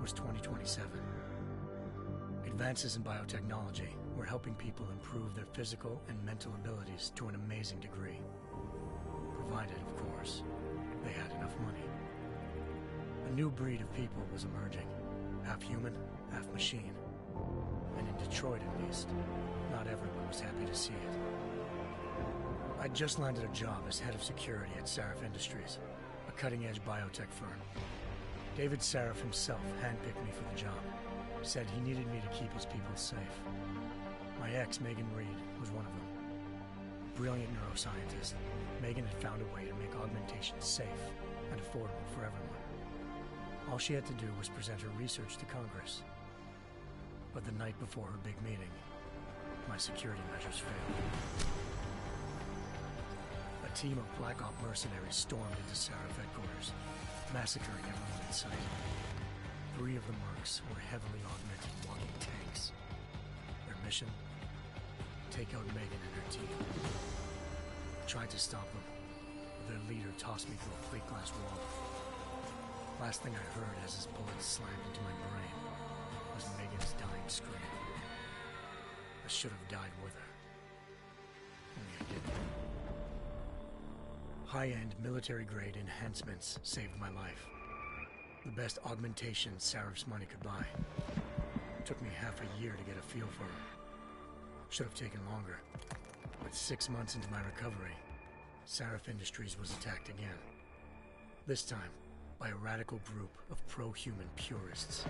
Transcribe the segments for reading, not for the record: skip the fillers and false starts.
was 2027. Advances in biotechnology were helping people improve their physical and mental abilities to an amazing degree. Provided, of course, they had enough money. A new breed of people was emerging, half human, half machine. And in Detroit, at least, not everyone was happy to see it. I'd just landed a job as head of security at Sarif Industries, a cutting-edge biotech firm. David Sarif himself handpicked me for the job, said he needed me to keep his people safe. My ex, Megan Reed, was one of them. A brilliant neuroscientist, Megan had found a way to make augmentation safe and affordable for everyone. All she had to do was present her research to Congress. But the night before her big meeting, my security measures failed. A team of Black Op mercenaries stormed into Sarif headquarters, massacring everyone in sight. 3 of the mercs were heavily augmented walking tanks. Their mission? Take out Megan and her team. I tried to stop them, but their leader tossed me through a plate glass wall. Last thing I heard as his bullets slammed into my brain was Megan's dying scream. I should have died with her. Only I didn't. High-end military-grade enhancements saved my life. The best augmentation Sarif's money could buy. It took me half a year to get a feel for her. Should have taken longer. But 6 months into my recovery, Sarif Industries was attacked again. This time, by a radical group of pro-human purists.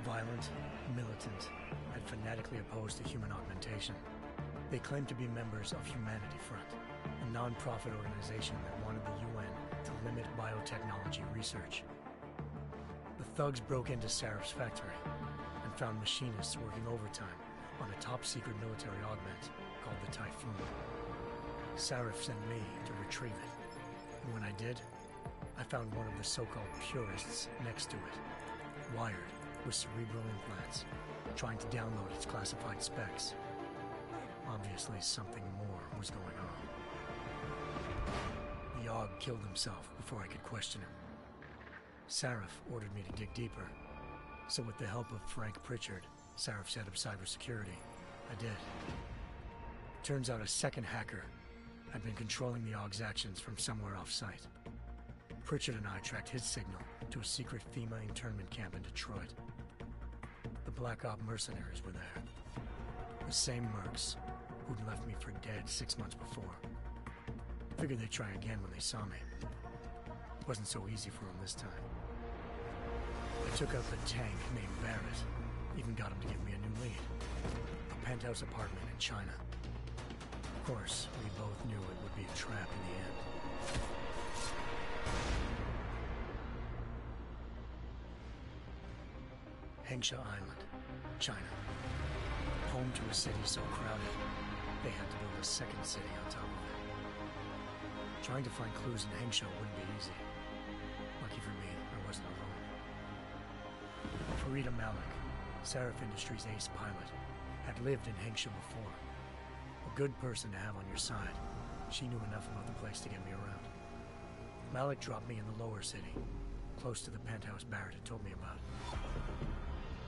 Violent, militant, and fanatically opposed to human augmentation. They claimed to be members of Humanity Front, a non-profit organization that wanted the UN to limit biotechnology research. The thugs broke into Sarif's factory and found machinists working overtime on a top-secret military augment called the Typhoon. Sarif sent me to retrieve it, and when I did, I found one of the so-called purists next to it, wired with cerebral implants, trying to download its classified specs. Obviously, something more was going on. The AUG killed himself before I could question him. Sarif ordered me to dig deeper, so with the help of Frank Pritchard, Sarif's head of cybersecurity, I did. Turns out a second hacker had been controlling the AUG's actions from somewhere off-site. Pritchard and I tracked his signal to a secret FEMA internment camp in Detroit. The Black Op mercenaries were there. The same mercs who'd left me for dead 6 months before. Figured they'd try again when they saw me. Wasn't so easy for them this time. I took out the tank named Barrett. Even got him to give me a new lead. A penthouse apartment in China. Of course, we both knew it would be a trap in the end. Hengsha Island, China. Home to a city so crowded, they had to build a second city on top of it. Trying to find clues in Hengsha wouldn't be easy. Lucky for me, I wasn't alone. Farida Malik, Sarif Industries' ace pilot, had lived in Hengsha before. A good person to have on your side. She knew enough about the place to get me around. Malik dropped me in the lower city, close to the penthouse Barrett had told me about.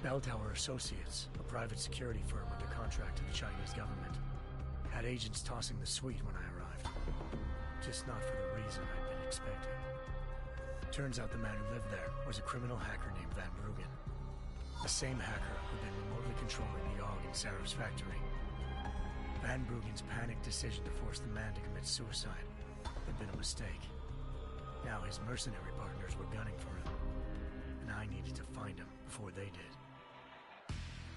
Bell Tower Associates, a private security firm under contract to the Chinese government, had agents tossing the suite when I arrived. Just not for the reason I'd been expecting. Turns out the man who lived there was a criminal hacker named Van Bruggen. The same hacker who'd been remotely controlling the AUG in Sarif's factory. Van Bruggen's panicked decision to force the man to commit suicide had been a mistake. Now his mercenary partners were gunning for him, and I needed to find him before they did.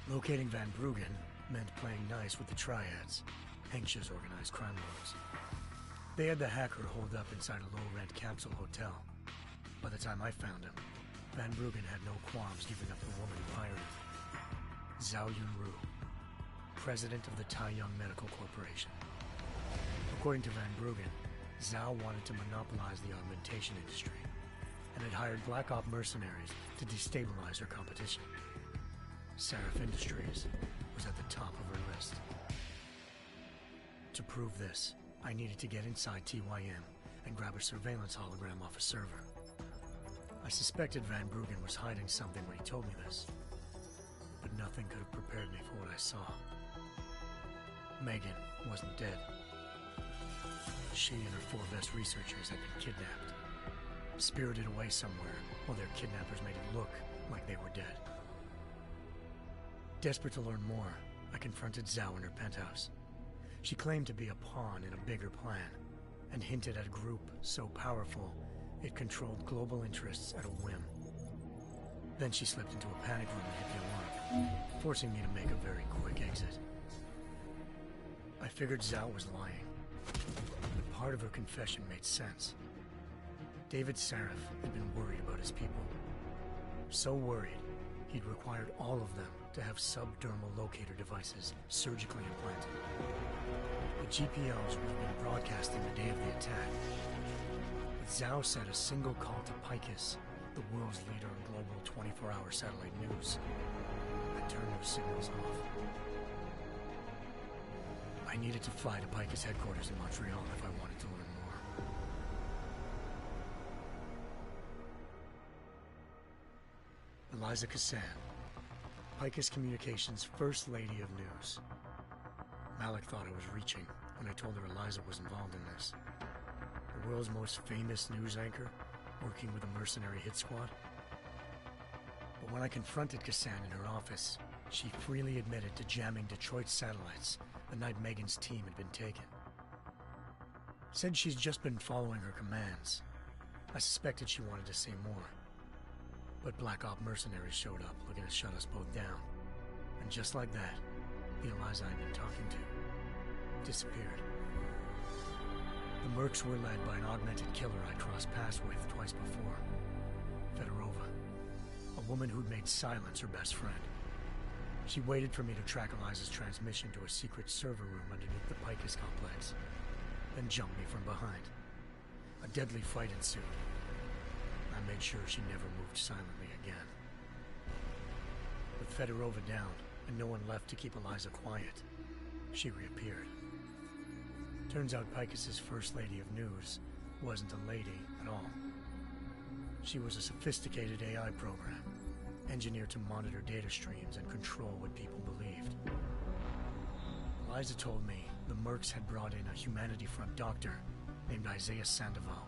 Locating Van Bruggen meant playing nice with the Triads, Hengsha's organized crime lords. They had the hacker holed up inside a low-rent capsule hotel. By the time I found him, Van Bruggen had no qualms giving up the woman who hired him. Zhao Yunru, president of the Taiyang Medical Corporation. According to Van Bruggen, Zhao wanted to monopolize the augmentation industry and had hired Black Op mercenaries to destabilize her competition. Sarif Industries was at the top of her list. To prove this, I needed to get inside TYM and grab a surveillance hologram off a server. I suspected Van Bruggen was hiding something when he told me this, but nothing could have prepared me for what I saw. Megan wasn't dead. She and her 4 best researchers had been kidnapped, spirited away somewhere while their kidnappers made it look like they were dead. Desperate to learn more, I confronted Zhao in her penthouse. She claimed to be a pawn in a bigger plan, and hinted at a group so powerful it controlled global interests at a whim. Then she slipped into a panic room and hit the alarm, forcing me to make a very quick exit. I figured Zhao was lying, but part of her confession made sense. David Sarif had been worried about his people. So worried, he'd required all of them to have subdermal locator devices surgically implanted. The GPLs would have been broadcasting the day of the attack. But Zhao said a single call to Picus, the world's leader in global 24-hour satellite news, had turned those signals off. I needed to fly to Picus headquarters in Montreal if I wanted to learn more. Eliza Cassan, Picus Communications' First Lady of News. Malik thought I was reaching when I told her Eliza was involved in this. The world's most famous news anchor, working with a mercenary hit squad. But when I confronted Cassan in her office, she freely admitted to jamming Detroit's satellites the night Megan's team had been taken. Said she's just been following her commands. I suspected she wanted to say more. But Black Op mercenaries showed up looking to shut us both down. And just like that, the Eliza I'd been talking to disappeared. The Mercs were led by an augmented killer I crossed paths with twice before. Fedorova, a woman who'd made silence her best friend. She waited for me to track Eliza's transmission to a secret server room underneath the Picus complex, then jumped me from behind. A deadly fight ensued. I made sure she never moved silently again. With Fedorova down, and no one left to keep Eliza quiet, she reappeared. Turns out Picus's First Lady of News wasn't a lady at all. She was a sophisticated AI program, engineered to monitor data streams and control what people believed. Eliza told me the Mercs had brought in a Humanity Front doctor named Isaiah Sandoval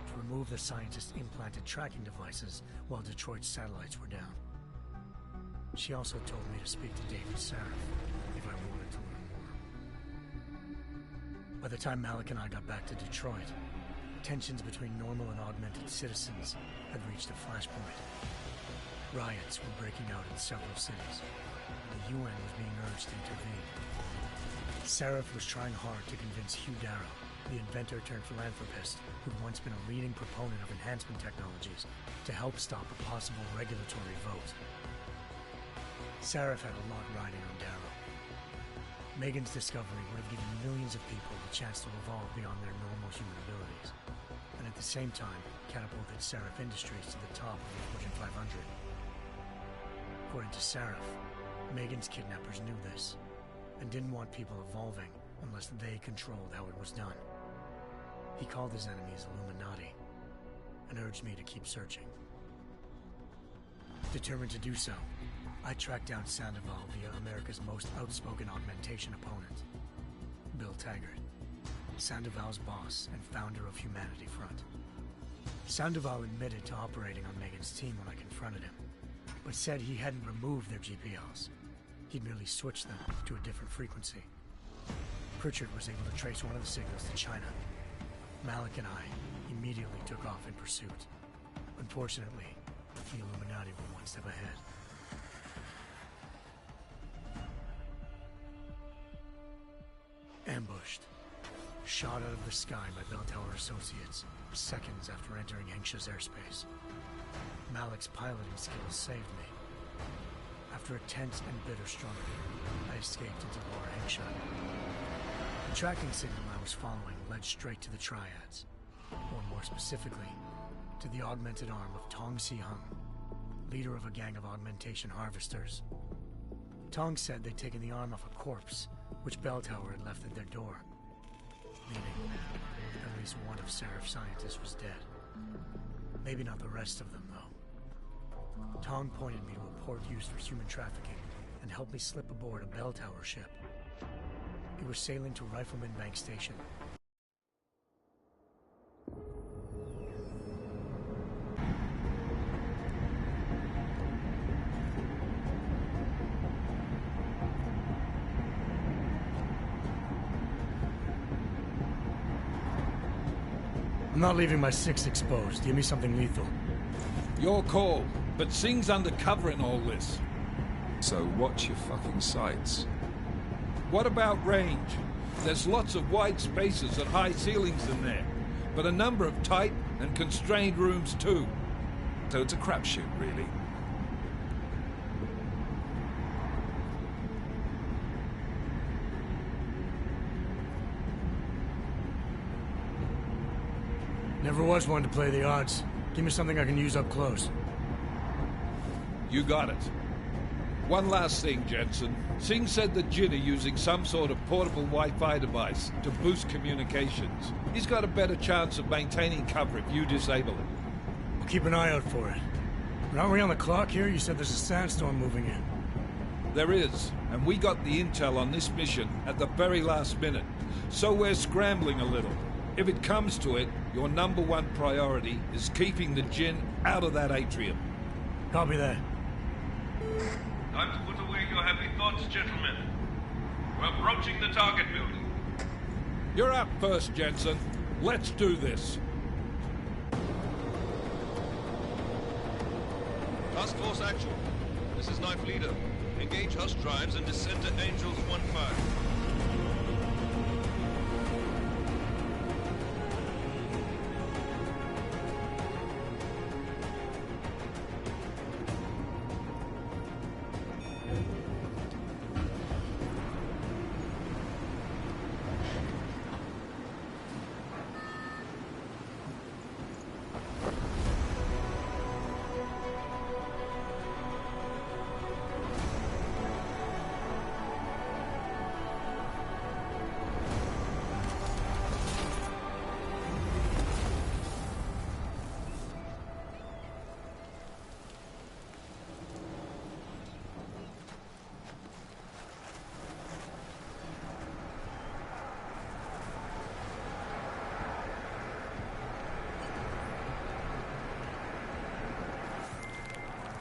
to remove the scientist's implanted tracking devices while Detroit's satellites were down. She also told me to speak to David Sarif if I wanted to learn more. By the time Malik and I got back to Detroit, tensions between normal and augmented citizens had reached a flashpoint. Riots were breaking out in several cities, and the UN was being urged to intervene. Sarif was trying hard to convince Hugh Darrow, the inventor-turned-philanthropist who'd once been a leading proponent of enhancement technologies, to help stop a possible regulatory vote. Sarif had a lot riding on Darrow. Megan's discovery would have given millions of people the chance to evolve beyond their normal human abilities, and at the same time catapulted Sarif Industries to the top of the Fortune 500. According to Sarif, Megan's kidnappers knew this, and didn't want people evolving unless they controlled how it was done. He called his enemies Illuminati, and urged me to keep searching. Determined to do so, I tracked down Sandoval via America's most outspoken augmentation opponent, Bill Taggart, Sandoval's boss and founder of Humanity Front. Sandoval admitted to operating on Megan's team when I confronted him, but said he hadn't removed their GPLs. He'd merely switched them to a different frequency. Pritchard was able to trace one of the signals to China. Malik and I immediately took off in pursuit. Unfortunately, the Illuminati were one step ahead. Ambushed. Shot out of the sky by Bell Tower Associates, seconds after entering Hengsha's airspace. Malik's piloting skills saved me. After a tense and bitter struggle, I escaped into Lower Hengsha. The tracking signal I was following led straight to the Triads, or more specifically, to the augmented arm of Tong Si-hung, leader of a gang of augmentation harvesters. Tong said they'd taken the arm off a corpse, which Bell Tower had left at their door, meaning at least one of Sarif's scientists was dead. Maybe not the rest of them, though. Kong pointed me to a port used for human trafficking and helped me slip aboard a bell tower ship. It was sailing to Rifleman Bank Station. I'm not leaving my 6 exposed. Give me something lethal. Your call, but Singh's undercover in all this. So watch your fucking sights. What about range? There's lots of wide spaces and high ceilings in there, but a number of tight and constrained rooms too. So it's a crapshoot, really. Never was one to play the odds. Give me something I can use up close. You got it. One last thing, Jensen. Singh said the Jinn are using some sort of portable Wi-Fi device to boost communications. He's got a better chance of maintaining cover if you disable it. I'll keep an eye out for it. But aren't we on the clock here? You said there's a sandstorm moving in. There is, and we got the intel on this mission at the very last minute. So we're scrambling a little. If it comes to it, your #1 priority is keeping the Jinn out of that atrium. Copy that. Time to put away your happy thoughts, gentlemen. We're approaching the target building. You're up first, Jensen. Let's do this. Task Force Actual. This is Knife Leader. Engage Hush drives and descend to Angels 1-5.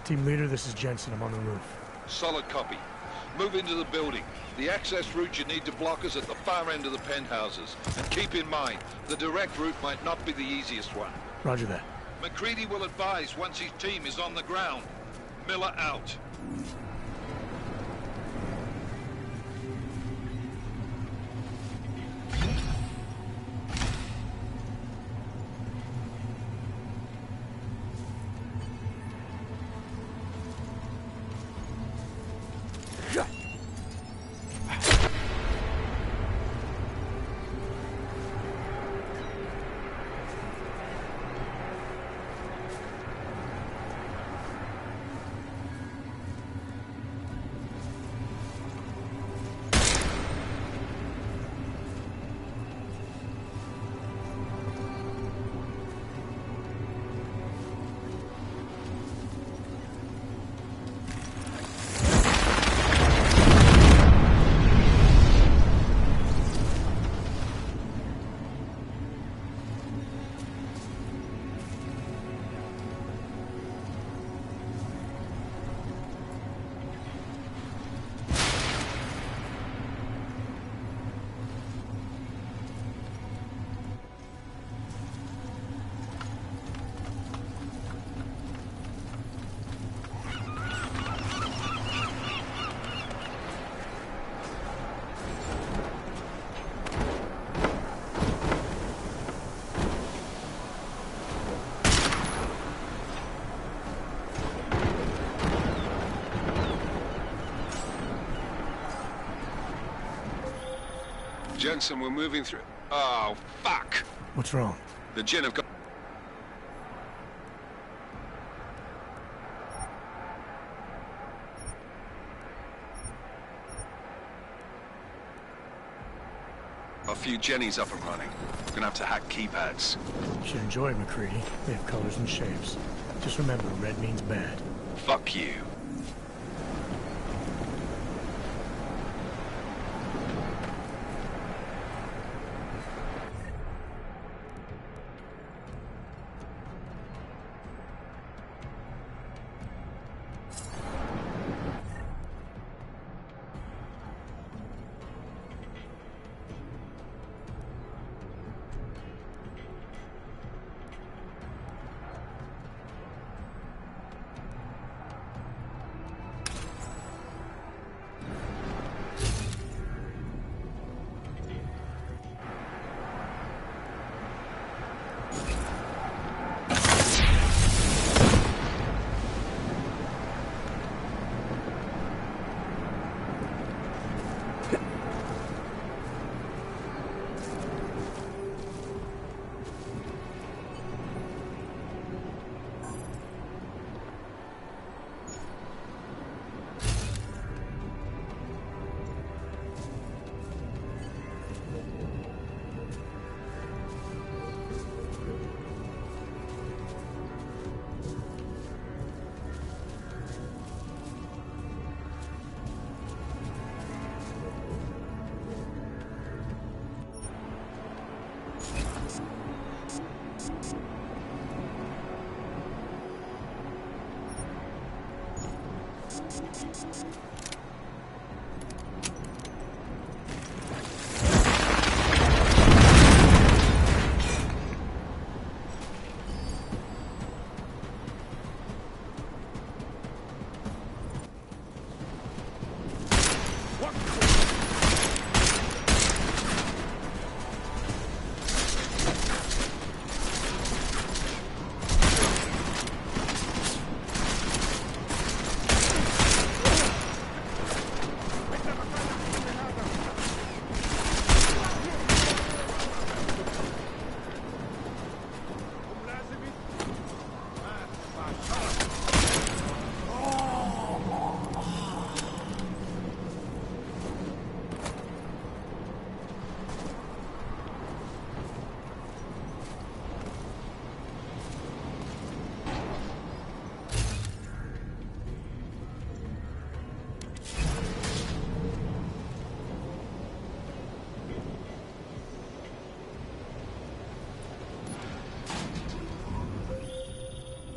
Team leader, this is Jensen. I'm on the roof. Solid copy. Move into the building. The access route you need to block is at the far end of the penthouses. And keep in mind, the direct route might not be the easiest one. Roger that. McCready will advise once his team is on the ground. Miller out. Jensen, we're moving through... Oh, fuck! What's wrong? The Jinn have got... A few Jennies up and running. Gonna have to hack keypads. You should enjoy it, McCready. They have colors and shapes. Just remember, red means bad. Fuck you.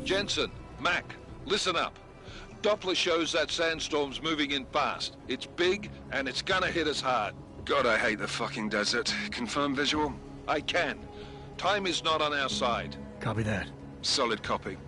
Jensen, Mac, listen up. Doppler shows that sandstorm's moving in fast. It's big, and it's gonna hit us hard. God, I hate the fucking desert. Confirm visual? I can. Time is not on our side. Copy that. Solid copy.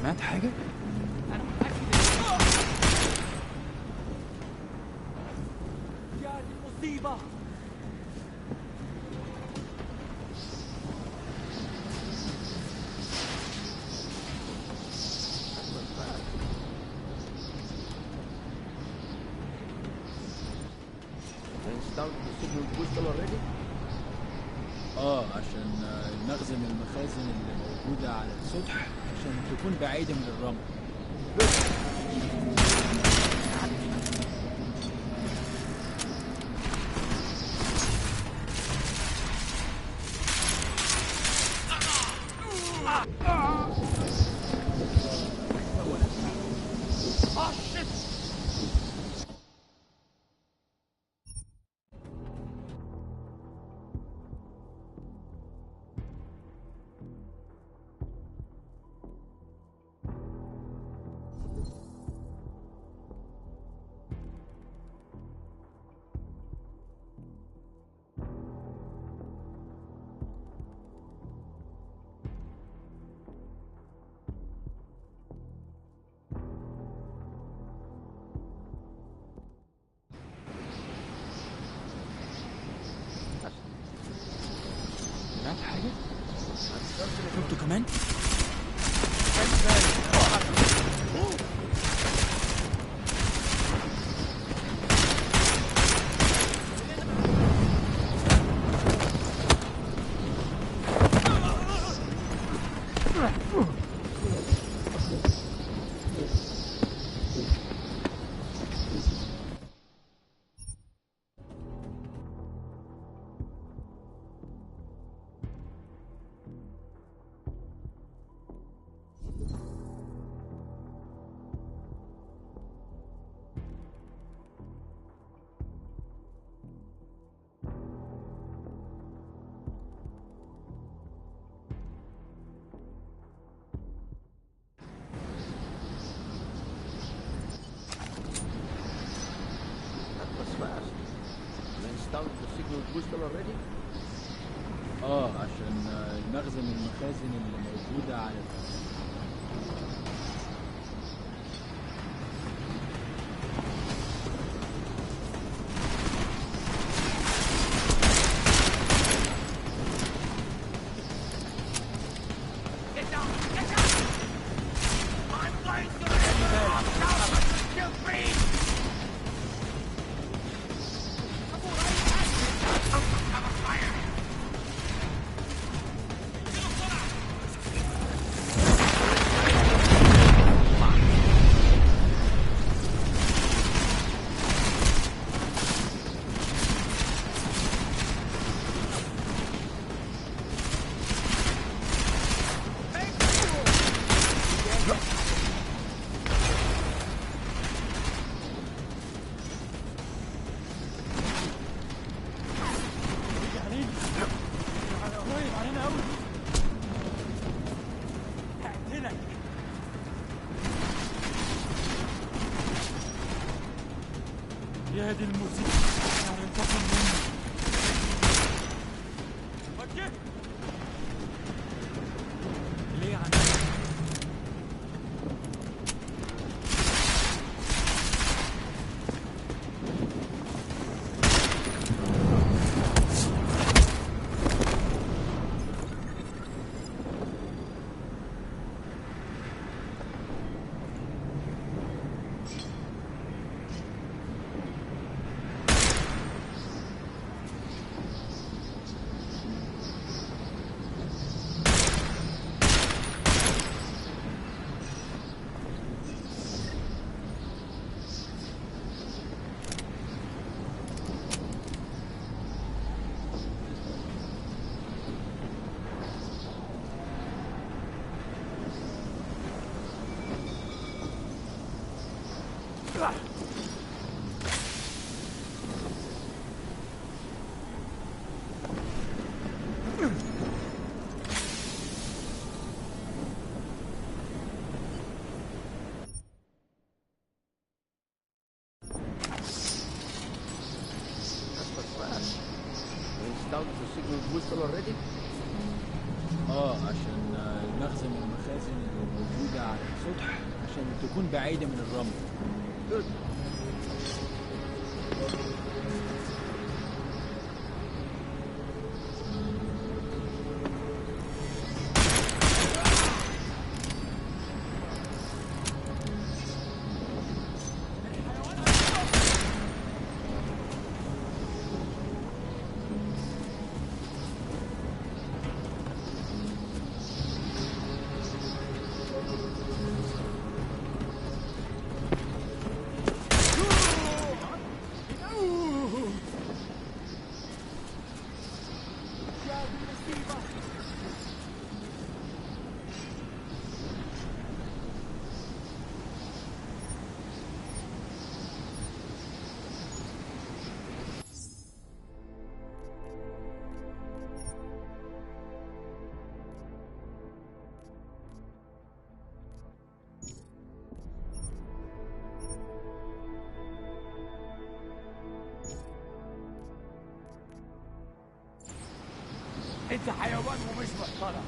سمعت حاجة؟ أنا متأكد يا دي مصيبة. عشان نخزن المخازن اللي موجودة على السطح عشان تكون بعيدة من الرمل. سمعت حاجة؟ شفتوا كمان؟ عشان المخزن المخازن اللي موجودة على يا هذه الموسيقى أنا انتقم مني. وجه ليه عني؟ عشان المخزن المخازن اللي موجودة على السطح عشان تكون بعيدة من الرمل. انت حيوان ومش محترم.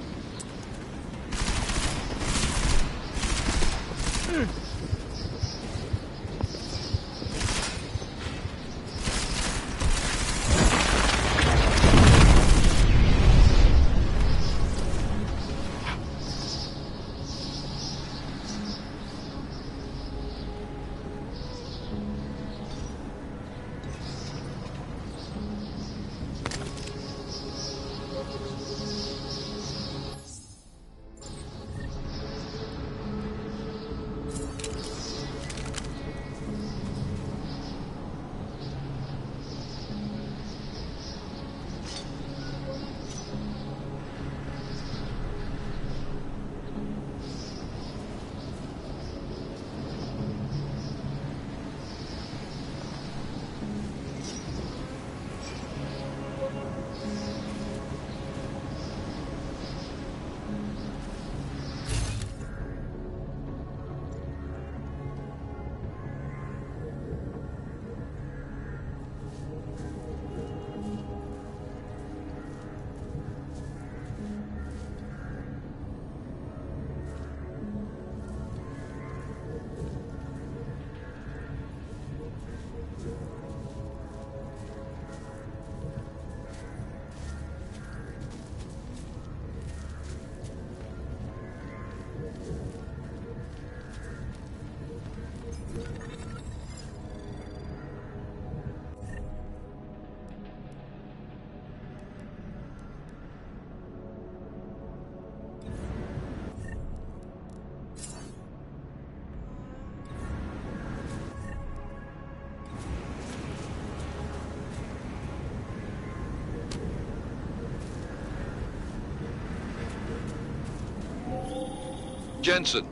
Jensen,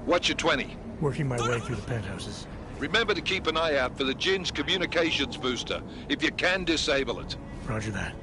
what's your 20? Working my way through the penthouses. Remember to keep an eye out for the Jinn's communications booster. If you can, disable it. Roger that.